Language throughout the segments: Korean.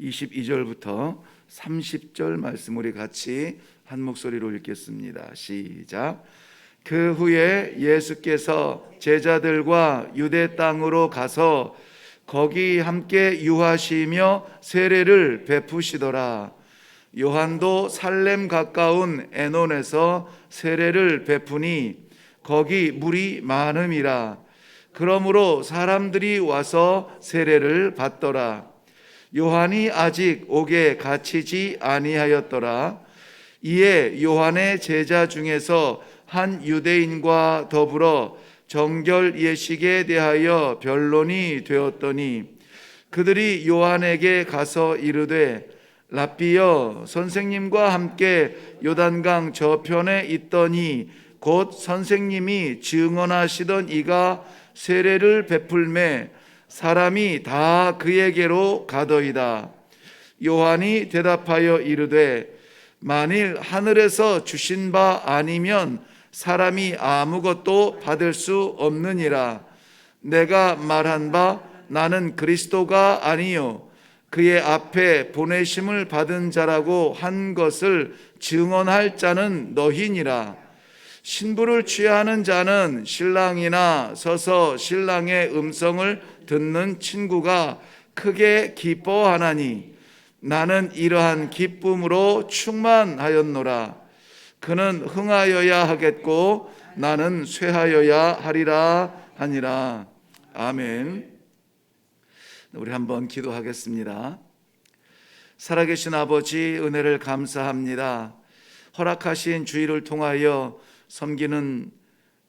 22절부터 30절 말씀 우리 같이 한 목소리로 읽겠습니다. 시작. 그 후에 예수께서 제자들과 유대 땅으로 가서 거기 함께 유하시며 세례를 베푸시더라. 요한도 살렘 가까운 에논에서 세례를 베푸니 거기 물이 많음이라. 그러므로 사람들이 와서 세례를 받더라. 요한이 아직 옥에 갇히지 아니하였더라. 이에 요한의 제자 중에서 한 유대인과 더불어 정결 예식에 대하여 변론이 되었더니 그들이 요한에게 가서 이르되 랍비여, 선생님과 함께 요단강 저편에 있더니 곧 선생님이 증언하시던 이가 세례를 베풀매 사람이 다 그에게로 가더이다. 요한이 대답하여 이르되 만일 하늘에서 주신 바 아니면 사람이 아무것도 받을 수 없느니라. 내가 말한 바 나는 그리스도가 아니요 그의 앞에 보내심을 받은 자라고 한 것을 증언할 자는 너희니라. 신부를 취하는 자는 신랑이나 서서 신랑의 음성을 듣는 친구가 크게 기뻐하나니 나는 이러한 기쁨으로 충만하였노라. 그는 흥하여야 하겠고 나는 쇠하여야 하리라 하니라. 아멘. 우리 한번 기도하겠습니다. 살아계신 아버지, 은혜를 감사합니다. 허락하신 주의를 통하여 섬기는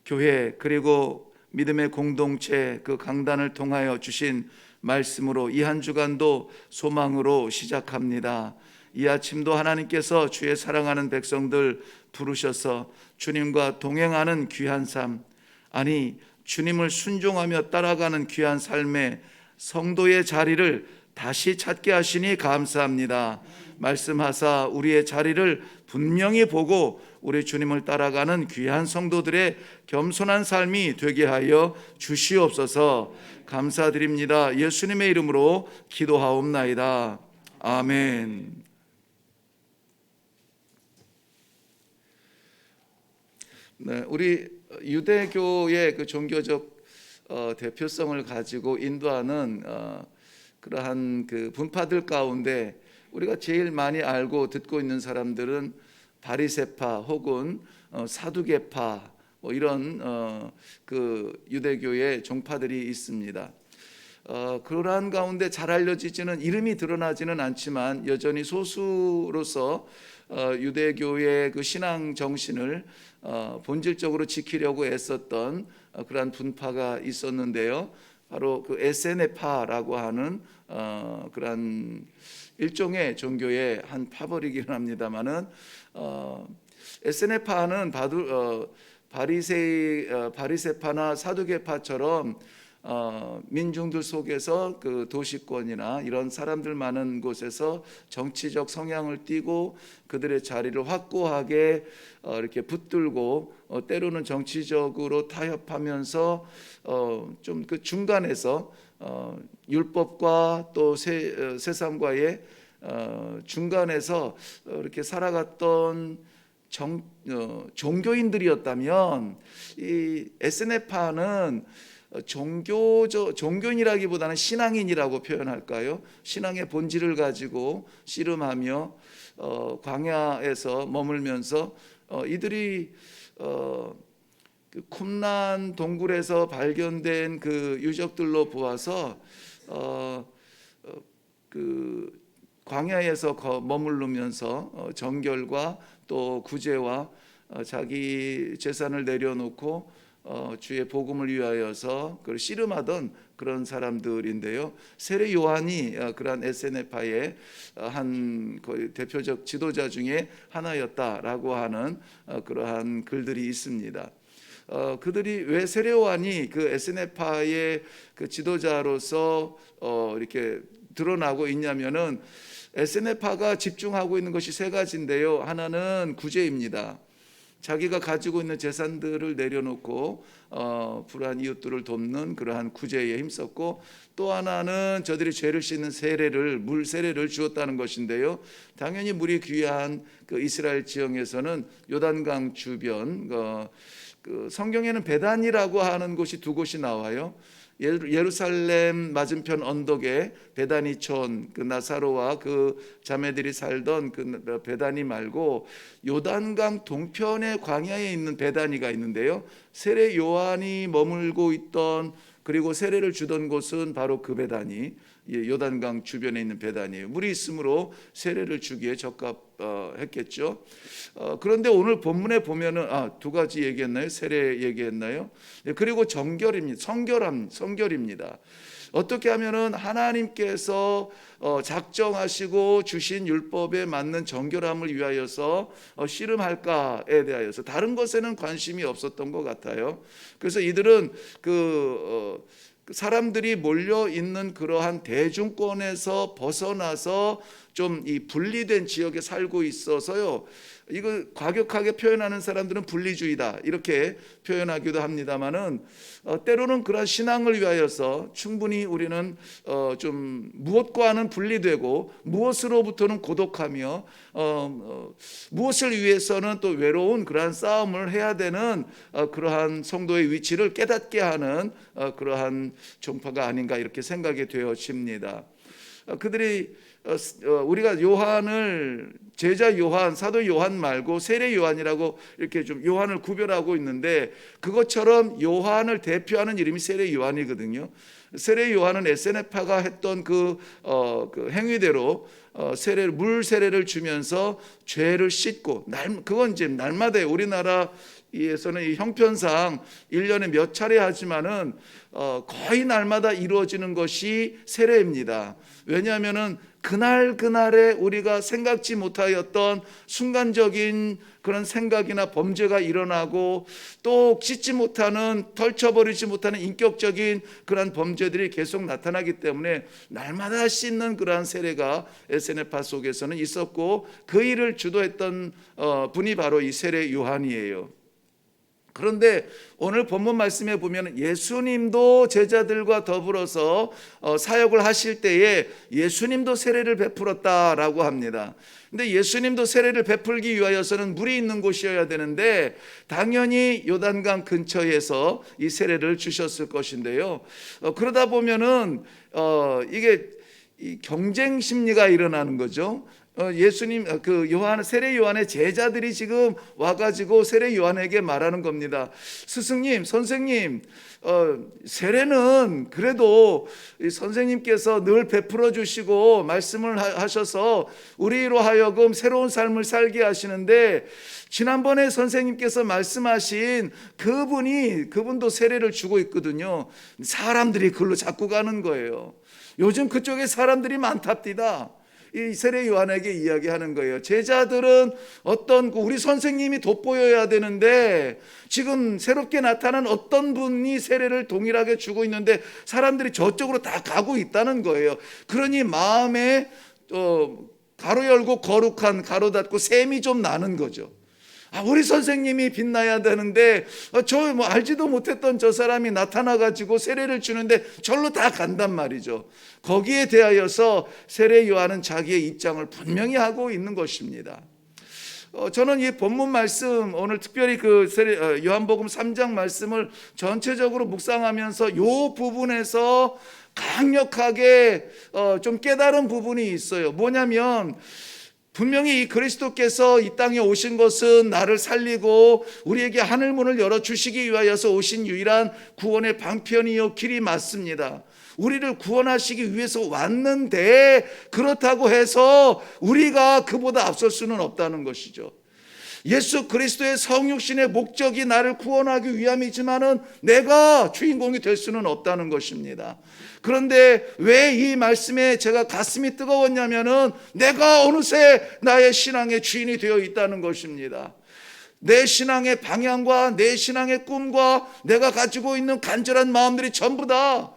교회 그리고 믿음의 공동체 그 강단을 통하여 주신 말씀으로 이 한 주간도 소망으로 시작합니다. 이 아침도 하나님께서 주의 사랑하는 백성들 부르셔서 주님과 동행하는 귀한 삶, 아니 주님을 순종하며 따라가는 귀한 삶의 성도의 자리를 다시 찾게 하시니 감사합니다. 말씀하사 우리의 자리를 분명히 보고 우리 주님을 따라가는 귀한 성도들의 겸손한 삶이 되게 하여 주시옵소서. 감사드립니다. 예수님의 이름으로 기도하옵나이다. 아멘. 네, 우리 유대교의 그 종교적 대표성을 가지고 인도하는 그러한 그 분파들 가운데 우리가 제일 많이 알고 듣고 있는 사람들은 바리새파 혹은 사두개파 이런 그 유대교의 종파들이 있습니다. 그러한 가운데 잘 알려지지는 이름이 드러나지는 않지만 여전히 소수로서 유대교의 그 신앙 정신을 본질적으로 지키려고 애썼던 그러한 분파가 있었는데요. 바로 그 에세네파라고 하는 그러한 일종의 종교의 한 파벌이긴 합니다만은 에세네파는 바리새파나 사두개파처럼 민중들 속에서 그 도시권이나 이런 사람들 많은 곳에서 정치적 성향을 띠고 그들의 자리를 확고하게 이렇게 붙들고 때로는 정치적으로 타협하면서 좀 그 중간에서 율법과 또 세상과의 중간에서 이렇게 살아갔던 종교인들이었다면 이 에스네파는 종교인이라기보다는 신앙인이라고 표현할까요? 신앙의 본질을 가지고 씨름하며 광야에서 머물면서 이들이 그 쿰란 동굴에서 발견된 그 유적들로 보아서 그 광야에서 머무르면서 정결과 또 구제와 자기 재산을 내려놓고 주의 복음을 위하여서 그걸 씨름하던 그런 사람들인데요. 세례 요한이 그러한 에세네파의 한 거의 대표적 지도자 중에 하나였다라고 하는 그러한 글들이 있습니다. 그들이 왜 세례 요한이 그 에세네파의 그 지도자로서 이렇게 드러나고 있냐면은 에세네파가 집중하고 있는 것이 세 가지인데요. 하나는 구제입니다. 자기가 가지고 있는 재산들을 내려놓고 불우한 이웃들을 돕는 그러한 구제에 힘썼고, 또 하나는 저들이 죄를 씻는 세례를, 물 세례를 주었다는 것인데요. 당연히 물이 귀한 그 이스라엘 지형에서는 요단강 주변, 그 성경에는 베단이라고 하는 곳이 두 곳이 나와요. 예루살렘 맞은편 언덕에 베다니촌, 그 나사로와 그 자매들이 살던 그 베다니 말고 요단강 동편의 광야에 있는 베다니가 있는데요. 세례 요한이 머물고 있던, 그리고 세례를 주던 곳은 바로 그 베다니, 요단강 주변에 있는 베다니예요. 물이 있으므로 세례를 주기에 적합했겠죠. 그런데 오늘 본문에 보면은 두 가지 얘기했나요? 세례 얘기했나요? 그리고 성결입니다. 어떻게 하면은 하나님께서 작정하시고 주신 율법에 맞는 정결함을 위하여서 씨름할까에 대하여서 다른 것에는 관심이 없었던 것 같아요. 그래서 이들은 사람들이 몰려 있는 그러한 대중권에서 벗어나서 좀 이 분리된 지역에 살고 있어서요. 이거 과격하게 표현하는 사람들은 분리주의다 이렇게 표현하기도 합니다만은 때로는 그런 신앙을 위하여서 충분히 우리는 좀 무엇과는 분리되고 무엇으로부터는 고독하며 무엇을 위해서는 또 외로운 그러한 싸움을 해야 되는 그러한 성도의 위치를 깨닫게 하는 그러한 종파가 아닌가 이렇게 생각이 되어집니다. 그들이 우리가 요한을 제자 요한, 사도 요한 말고 세례 요한이라고 이렇게 좀 요한을 구별하고 있는데, 그것처럼 요한을 대표하는 이름이 세례 요한이거든요. 세례 요한은 에세네파가 했던 그 행위대로 물 세례를 주면서 죄를 씻고, 그건 이제 날마다 우리나라에서는 이 형편상 1년에 몇 차례 하지만은 거의 날마다 이루어지는 것이 세례입니다. 왜냐하면은 그날에 우리가 생각지 못하였던 순간적인 그런 생각이나 범죄가 일어나고, 또 씻지 못하는, 털쳐버리지 못하는 인격적인 그런 범죄들이 계속 나타나기 때문에 날마다 씻는 그러한 세례가 에세네파 속에서는 있었고, 그 일을 주도했던 분이 바로 이 세례 요한이에요. 그런데 오늘 본문 말씀에 보면 예수님도 제자들과 더불어서 사역을 하실 때에 예수님도 세례를 베풀었다라고 합니다. 근데 예수님도 세례를 베풀기 위하여서는 물이 있는 곳이어야 되는데 당연히 요단강 근처에서 이 세례를 주셨을 것인데요. 그러다 보면은 이게 경쟁 심리가 일어나는 거죠. 예수님 세례 요한의 제자들이 지금 와가지고 세례 요한에게 말하는 겁니다. 스승님, 선생님, 세례는 그래도 선생님께서 늘 베풀어 주시고 말씀을 하셔서 우리로 하여금 새로운 삶을 살게 하시는데, 지난번에 선생님께서 말씀하신 그분도 세례를 주고 있거든요. 사람들이 그걸로 자꾸 가는 거예요. 요즘 그쪽에 사람들이 많답니다. 이 세례 요한에게 이야기하는 거예요. 제자들은 우리 선생님이 돋보여야 되는데 지금 새롭게 나타난 어떤 분이 세례를 동일하게 주고 있는데 사람들이 저쪽으로 다 가고 있다는 거예요. 그러니 마음에 가로 열고 거룩한, 가로 닫고 셈이 좀 나는 거죠. 우리 선생님이 빛나야 되는데 알지도 못했던 저 사람이 나타나가지고 세례를 주는데 절로 다 간단 말이죠. 거기에 대하여서 세례 요한은 자기의 입장을 분명히 하고 있는 것입니다. 저는 이 본문 말씀, 오늘 특별히 요한복음 3장 말씀을 전체적으로 묵상하면서 이 부분에서 강력하게 좀 깨달은 부분이 있어요. 뭐냐면 분명히 이 그리스도께서 이 땅에 오신 것은 나를 살리고 우리에게 하늘문을 열어주시기 위하여서 오신 유일한 구원의 방편이요 길이 맞습니다. 우리를 구원하시기 위해서 왔는데 그렇다고 해서 우리가 그보다 앞설 수는 없다는 것이죠. 예수 그리스도의 성육신의 목적이 나를 구원하기 위함이지만은 내가 주인공이 될 수는 없다는 것입니다. 그런데 왜 이 말씀에 제가 가슴이 뜨거웠냐면은 내가 어느새 나의 신앙의 주인이 되어 있다는 것입니다. 내 신앙의 방향과 내 신앙의 꿈과 내가 가지고 있는 간절한 마음들이 전부 다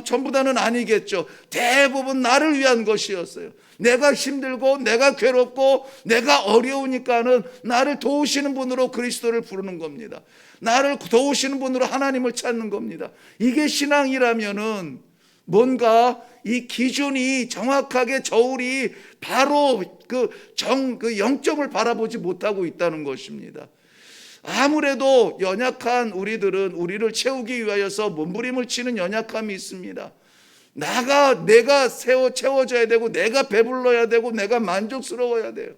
전부 다는 아니겠죠. 대부분 나를 위한 것이었어요. 내가 힘들고 내가 괴롭고 내가 어려우니까는 나를 도우시는 분으로 그리스도를 부르는 겁니다. 나를 도우시는 분으로 하나님을 찾는 겁니다. 이게 신앙이라면은 뭔가 이 기준이 정확하게 저울이 바로 그 영점을 바라보지 못하고 있다는 것입니다. 아무래도 연약한 우리들은 우리를 채우기 위하여서 몸부림을 치는 연약함이 있습니다. 내가 채워져야 되고 내가 배불러야 되고 내가 만족스러워야 돼요.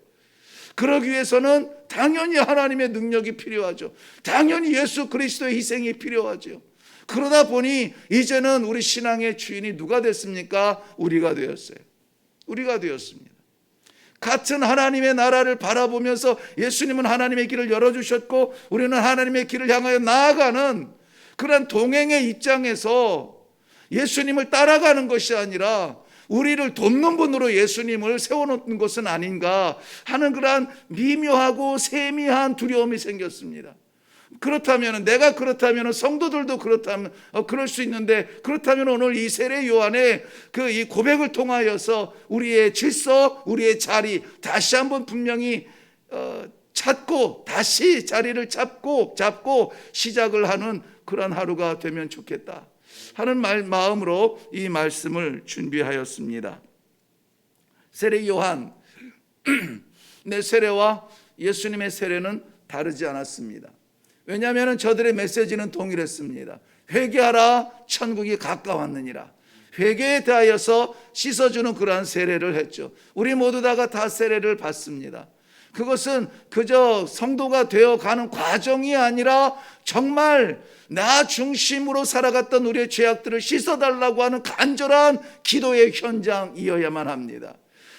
그러기 위해서는 당연히 하나님의 능력이 필요하죠. 당연히 예수 그리스도의 희생이 필요하죠. 그러다 보니 이제는 우리 신앙의 주인이 누가 됐습니까? 우리가 되었어요. 우리가 되었습니다. 같은 하나님의 나라를 바라보면서 예수님은 하나님의 길을 열어주셨고 우리는 하나님의 길을 향하여 나아가는 그런 동행의 입장에서 예수님을 따라가는 것이 아니라 우리를 돕는 분으로 예수님을 세워놓는 것은 아닌가 하는 그러한 미묘하고 세미한 두려움이 생겼습니다. 내가 그렇다면 성도들도 그렇다면 그럴 수 있는데, 그렇다면 오늘 이 세례 요한의 이 고백을 통하여서 우리의 질서, 우리의 자리 다시 한번 분명히 찾고 다시 자리를 잡고 시작을 하는 그런 하루가 되면 좋겠다 하는 마음으로 이 말씀을 준비하였습니다. 세례 요한 내 세례와 예수님의 세례는 다르지 않았습니다. 왜냐하면 저들의 메시지는 동일했습니다. 회개하라, 천국이 가까웠느니라. 회개에 대하여서 씻어주는 그러한 세례를 했죠. 우리 모두 다 세례를 받습니다. 그것은 그저 성도가 되어가는 과정이 아니라 정말 나 중심으로 살아갔던 우리의 죄악들을 씻어달라고 하는 간절한 기도의 현장이어야만 합니다.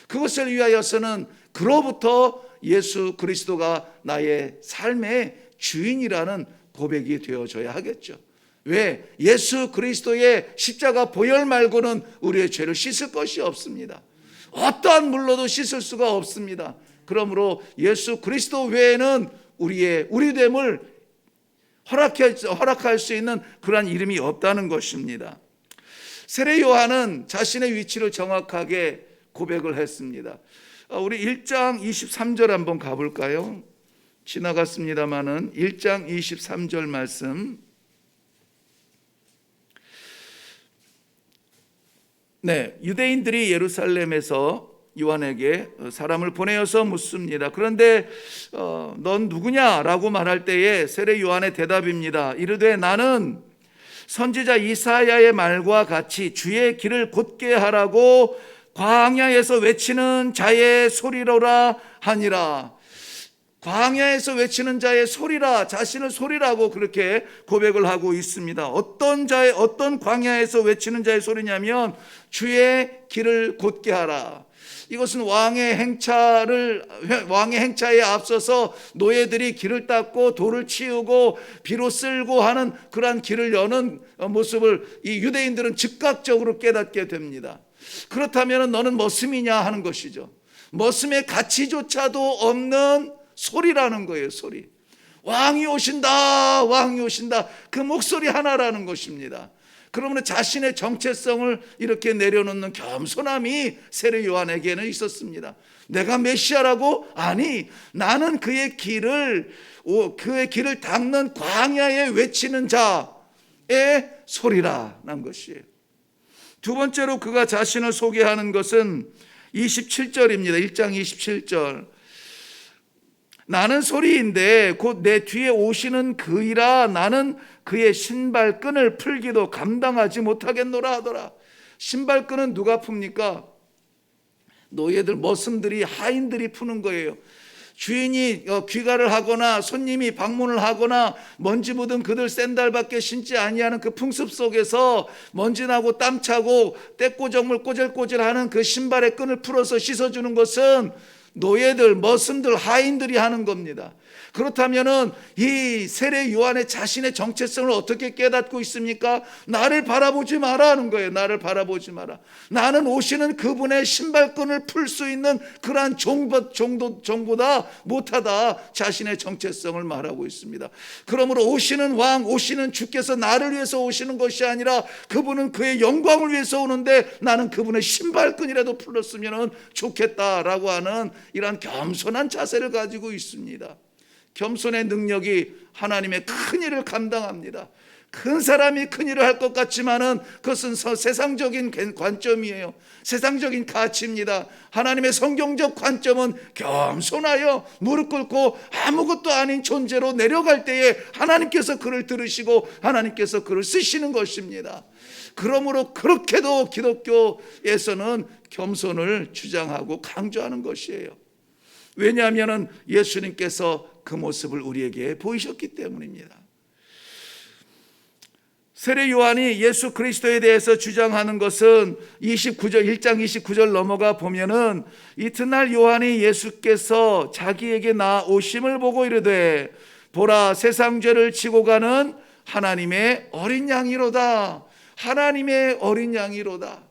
그것을 위하여서는 그로부터 예수 그리스도가 나의 삶의 주인이라는 고백이 되어져야 하겠죠. 왜? 예수 그리스도의 십자가 보혈 말고는 우리의 죄를 씻을 것이 없습니다. 어떠한 물로도 씻을 수가 없습니다. 그러므로 예수 그리스도 외에는 우리됨을 허락할 수 있는 그러한 이름이 없다는 것입니다. 세례 요한은 자신의 위치를 정확하게 고백을 했습니다. 우리 1장 23절 한번 가볼까요? 지나갔습니다마는 1장 23절 말씀. 유대인들이 예루살렘에서 요한에게 사람을 보내어서 묻습니다. 그런데 넌 누구냐라고 말할 때에 세례 요한의 대답입니다. 이르되 나는 선지자 이사야의 말과 같이 주의 길을 곧게 하라고 광야에서 외치는 자의 소리로라 하니라. 광야에서 외치는 자의 소리라, 자신을 소리라고 그렇게 고백을 하고 있습니다. 어떤 광야에서 외치는 자의 소리냐면 주의 길을 곧게 하라. 이것은 왕의 행차에 앞서서 노예들이 길을 닦고 돌을 치우고 비로 쓸고 하는 그러한 길을 여는 모습을 이 유대인들은 즉각적으로 깨닫게 됩니다. 그렇다면 너는 머슴이냐 하는 것이죠. 머슴의 가치조차도 없는 소리라는 거예요. 소리. 왕이 오신다, 왕이 오신다. 그 목소리 하나라는 것입니다. 그러면 자신의 정체성을 이렇게 내려놓는 겸손함이 세례 요한에게는 있었습니다. 내가 메시아라고? 아니, 나는 그의 길을 닦는 광야에 외치는 자의 소리라는 것이에요. 두 번째로 그가 자신을 소개하는 것은 27절입니다. 1장 27절. 나는 소리인데 곧 내 뒤에 오시는 그이라. 나는 그의 신발끈을 풀기도 감당하지 못하겠노라 하더라. 신발끈은 누가 풉니까? 노예들, 머슴들이, 하인들이 푸는 거예요. 주인이 귀가를 하거나 손님이 방문을 하거나 먼지 묻은 그들 샌들밖에 신지 아니하는 그 풍습 속에서 먼지나고 땀차고 떼꼬정물 꼬질꼬질하는 그 신발의 끈을 풀어서 씻어주는 것은 노예들, 머슴들, 하인들이 하는 겁니다. 그렇다면은 이 세례 요한의 자신의 정체성을 어떻게 깨닫고 있습니까? 나를 바라보지 마라 하는 거예요. 나를 바라보지 마라. 나는 오시는 그분의 신발끈을 풀 수 있는 그러한 종보다 못하다. 자신의 정체성을 말하고 있습니다. 그러므로 오시는 왕, 오시는 주께서 나를 위해서 오시는 것이 아니라 그분은 그의 영광을 위해서 오는데 나는 그분의 신발끈이라도 풀었으면 좋겠다라고 하는 이러한 겸손한 자세를 가지고 있습니다. 겸손의 능력이 하나님의 큰 일을 감당합니다. 큰 사람이 큰 일을 할 것 같지만은 그것은 세상적인 관점이에요. 세상적인 가치입니다. 하나님의 성경적 관점은 겸손하여 무릎 꿇고 아무것도 아닌 존재로 내려갈 때에 하나님께서 그를 들으시고 하나님께서 그를 쓰시는 것입니다. 그러므로 그렇게도 기독교에서는 겸손을 주장하고 강조하는 것이에요. 왜냐하면 예수님께서 그 모습을 우리에게 보이셨기 때문입니다. 세례 요한이 예수 그리스도에 대해서 주장하는 것은 1장 29절 넘어가 보면은 이튿날 요한이 예수께서 자기에게 나오심을 보고 이르되 보라 세상 죄를 지고 가는 하나님의 어린 양이로다. 하나님의 어린 양이로다.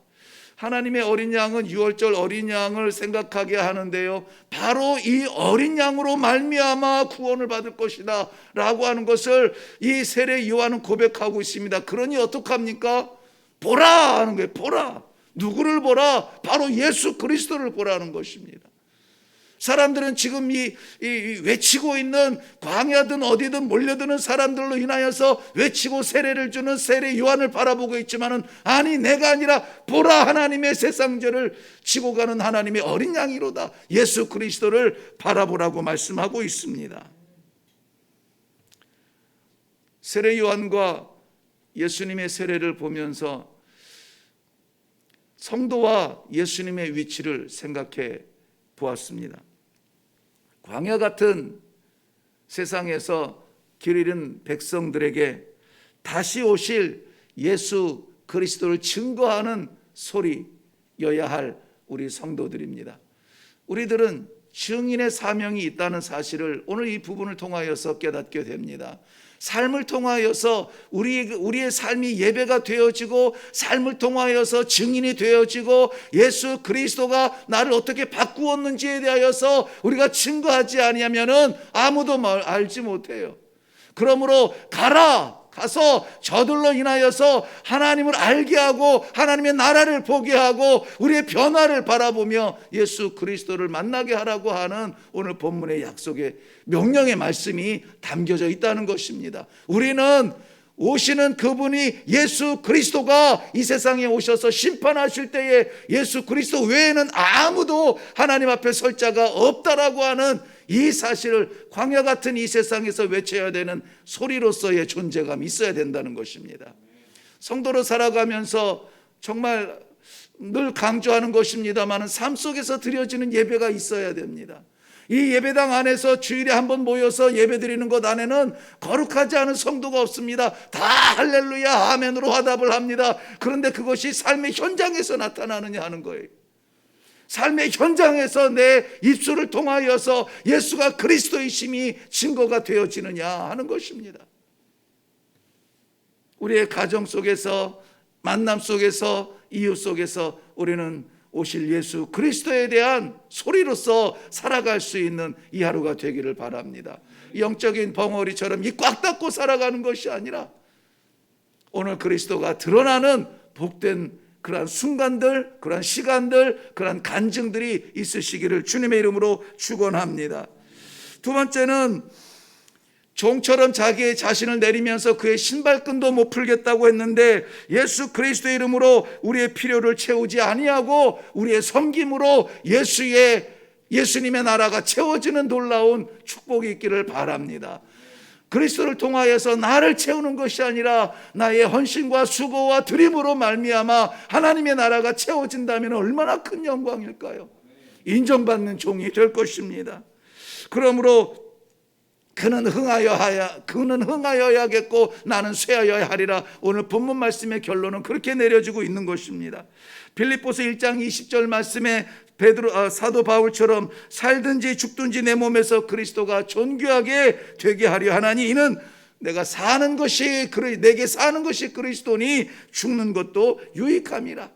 하나님의 어린 양은 유월절 어린 양을 생각하게 하는데요, 바로 이 어린 양으로 말미암아 구원을 받을 것이다 라고 하는 것을 이 세례 요한은 고백하고 있습니다. 그러니 어떡합니까? 보라 하는 거예요. 보라. 누구를 보라? 바로 예수 그리스도를 보라는 것입니다. 사람들은 지금 이 외치고 있는 광야든 어디든 몰려드는 사람들로 인하여서 외치고 세례를 주는 세례 요한을 바라보고 있지만은, 아니 내가 아니라 보라 하나님의 세상 죄를 지고 가는 하나님의 어린 양이로다. 예수 그리스도를 바라보라고 말씀하고 있습니다. 세례 요한과 예수님의 세례를 보면서 성도와 예수님의 위치를 생각해 보았습니다. 광야 같은 세상에서 길 잃은 백성들에게 다시 오실 예수 그리스도를 증거하는 소리여야 할 우리 성도들입니다. 우리들은 증인의 사명이 있다는 사실을 오늘 이 부분을 통하여서 깨닫게 됩니다. 삶을 통하여서 우리의 삶이 예배가 되어지고, 삶을 통하여서 증인이 되어지고, 예수 그리스도가 나를 어떻게 바꾸었는지에 대하여서 우리가 증거하지 아니하면은 아무도 알지 못해요. 그러므로 가서 저들로 인하여서 하나님을 알게 하고 하나님의 나라를 보게 하고 우리의 변화를 바라보며 예수 그리스도를 만나게 하라고 하는 오늘 본문의 약속의 명령의 말씀이 담겨져 있다는 것입니다. 우리는 오시는 그분이 예수 그리스도가 이 세상에 오셔서 심판하실 때에 예수 그리스도 외에는 아무도 하나님 앞에 설 자가 없다라고 하는 이 사실을 광야 같은 이 세상에서 외쳐야 되는 소리로서의 존재감이 있어야 된다는 것입니다. 성도로 살아가면서 정말 늘 강조하는 것입니다만, 삶 속에서 드려지는 예배가 있어야 됩니다. 이 예배당 안에서 주일에 한번 모여서 예배 드리는 것 안에는 거룩하지 않은 성도가 없습니다. 다 할렐루야 아멘으로 화답을 합니다. 그런데 그것이 삶의 현장에서 나타나느냐 하는 거예요. 삶의 현장에서 내 입술을 통하여서 예수가 그리스도이심이 증거가 되어지느냐 하는 것입니다. 우리의 가정 속에서, 만남 속에서, 이웃 속에서 우리는 오실 예수 그리스도에 대한 소리로서 살아갈 수 있는 이 하루가 되기를 바랍니다. 영적인 벙어리처럼 이 꽉 닫고 살아가는 것이 아니라 오늘 그리스도가 드러나는 복된 그러한 순간들, 그러한 시간들, 그러한 간증들이 있으시기를 주님의 이름으로 축원합니다. 두 번째는 종처럼 자기의 자신을 내리면서 그의 신발끈도 못 풀겠다고 했는데 예수 그리스도의 이름으로 우리의 필요를 채우지 아니하고 우리의 섬김으로 예수님의 나라가 채워지는 놀라운 축복이 있기를 바랍니다. 그리스도를 통하여서 나를 채우는 것이 아니라 나의 헌신과 수고와 드림으로 말미암아 하나님의 나라가 채워진다면 얼마나 큰 영광일까요? 인정받는 종이 될 것입니다. 그러므로 그는 흥하여야겠고 나는 쇠하여야 하리라. 오늘 본문 말씀의 결론은 그렇게 내려지고 있는 것입니다. 빌립보서 1장 20절 말씀에 사도 바울처럼 살든지 죽든지 내 몸에서 그리스도가 존귀하게 되게 하려 하나니 이는 내게 사는 것이 그리스도니 죽는 것도 유익함이라.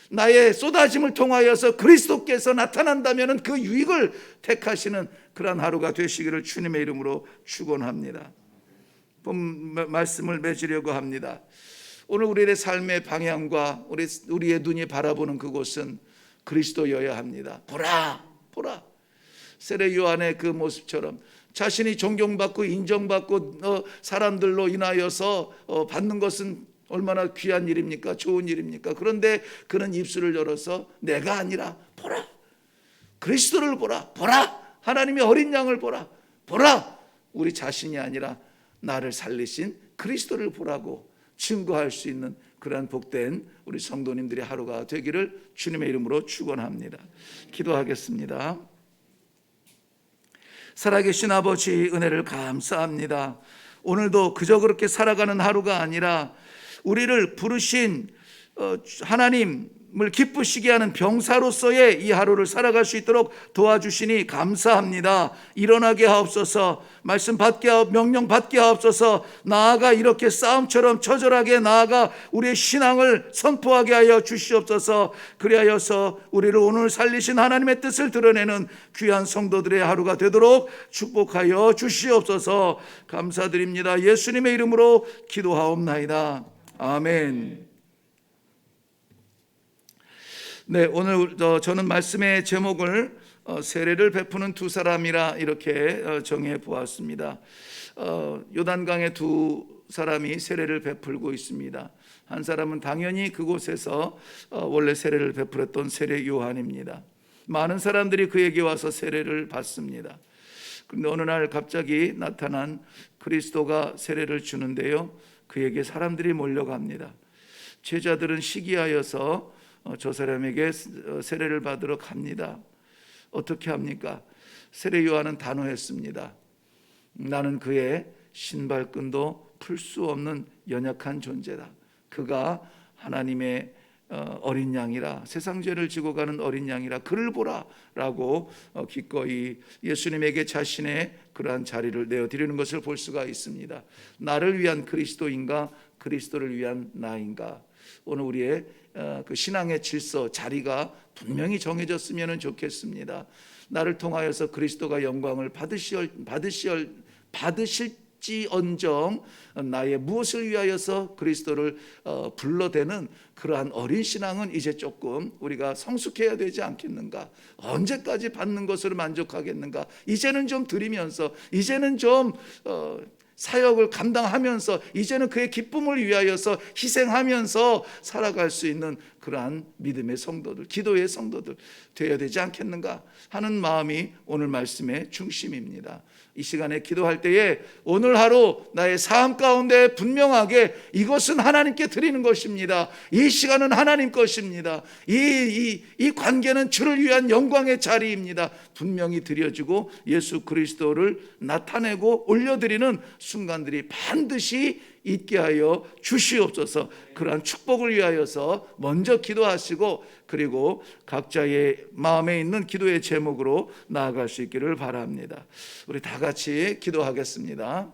나의 쏟아짐을 통하여서 그리스도께서 나타난다면 그 유익을 택하시는 그러한 하루가 되시기를 주님의 이름으로 축원합니다. 본 말씀을 맺으려고 합니다. 오늘 우리의 삶의 방향과 우리의 눈이 바라보는 그곳은 그리스도여야 합니다. 보라. 세례 요한의 그 모습처럼 자신이 존경받고 인정받고 사람들로 인하여서 받는 것은 얼마나 귀한 일입니까? 좋은 일입니까? 그런데 그는 입술을 열어서 내가 아니라 보라. 그리스도를 보라. 하나님의 어린 양을 보라. 우리 자신이 아니라 나를 살리신 그리스도를 보라고 증거할 수 있는 그러한 복된 우리 성도님들의 하루가 되기를 주님의 이름으로 축원합니다. 기도하겠습니다. 살아계신 아버지, 은혜를 감사합니다. 오늘도 그저 그렇게 살아가는 하루가 아니라 우리를 부르신 하나님을 기쁘시게 하는 병사로서의 이 하루를 살아갈 수 있도록 도와주시니 감사합니다. 일어나게 하옵소서. 말씀 받게 명령 받게 하옵소서. 나아가 이렇게 싸움처럼 처절하게 나아가 우리의 신앙을 선포하게 하여 주시옵소서. 그리하여서 우리를 오늘 살리신 하나님의 뜻을 드러내는 귀한 성도들의 하루가 되도록 축복하여 주시옵소서. 감사드립니다. 예수님의 이름으로 기도하옵나이다. 아멘. 네, 오늘 저는 말씀의 제목을 세례를 베푸는 두 사람이라 이렇게 정해 보았습니다. 요단강에 두 사람이 세례를 베풀고 있습니다. 한 사람은 당연히 그곳에서 원래 세례를 베풀었던 세례 요한입니다. 많은 사람들이 그에게 와서 세례를 받습니다. 그런데 어느 날 갑자기 나타난 그리스도가 세례를 주는데요, 그에게 사람들이 몰려갑니다. 제자들은 시기하여서 저 사람에게 세례를 받으러 갑니다. 어떻게 합니까? 세례 요한은 단호했습니다. 나는 그의 신발끈도 풀 수 없는 연약한 존재다. 그가 하나님의 어린 양이라, 세상 죄를 지고 가는 어린 양이라 그를 보라라고 기꺼이 예수님에게 자신의 그러한 자리를 내어드리는 것을 볼 수가 있습니다. 나를 위한 그리스도인가, 그리스도를 위한 나인가. 오늘 우리의 그 신앙의 질서, 자리가 분명히 정해졌으면 좋겠습니다. 나를 통하여서 그리스도가 영광을 받으실지언정 나의 무엇을 위하여서 그리스도를 불러대는 그러한 어린 신앙은 이제 조금 우리가 성숙해야 되지 않겠는가? 언제까지 받는 것으로 만족하겠는가? 이제는 좀 드리면서, 이제는 좀 사역을 감당하면서, 이제는 그의 기쁨을 위하여서 희생하면서 살아갈 수 있는 그러한 믿음의 성도들, 기도의 성도들 되어야 되지 않겠는가 하는 마음이 오늘 말씀의 중심입니다. 이 시간에 기도할 때에 오늘 하루 나의 삶 가운데 분명하게 이것은 하나님께 드리는 것입니다. 이 시간은 하나님 것입니다. 이 관계는 주를 위한 영광의 자리입니다. 분명히 드려지고 예수 그리스도를 나타내고 올려드리는 순간들이 반드시 있게 하여 주시옵소서. 그러한 축복을 위하여서 먼저 기도하시고, 그리고 각자의 마음에 있는 기도의 제목으로 나아갈 수 있기를 바랍니다. 우리 다 같이 기도하겠습니다.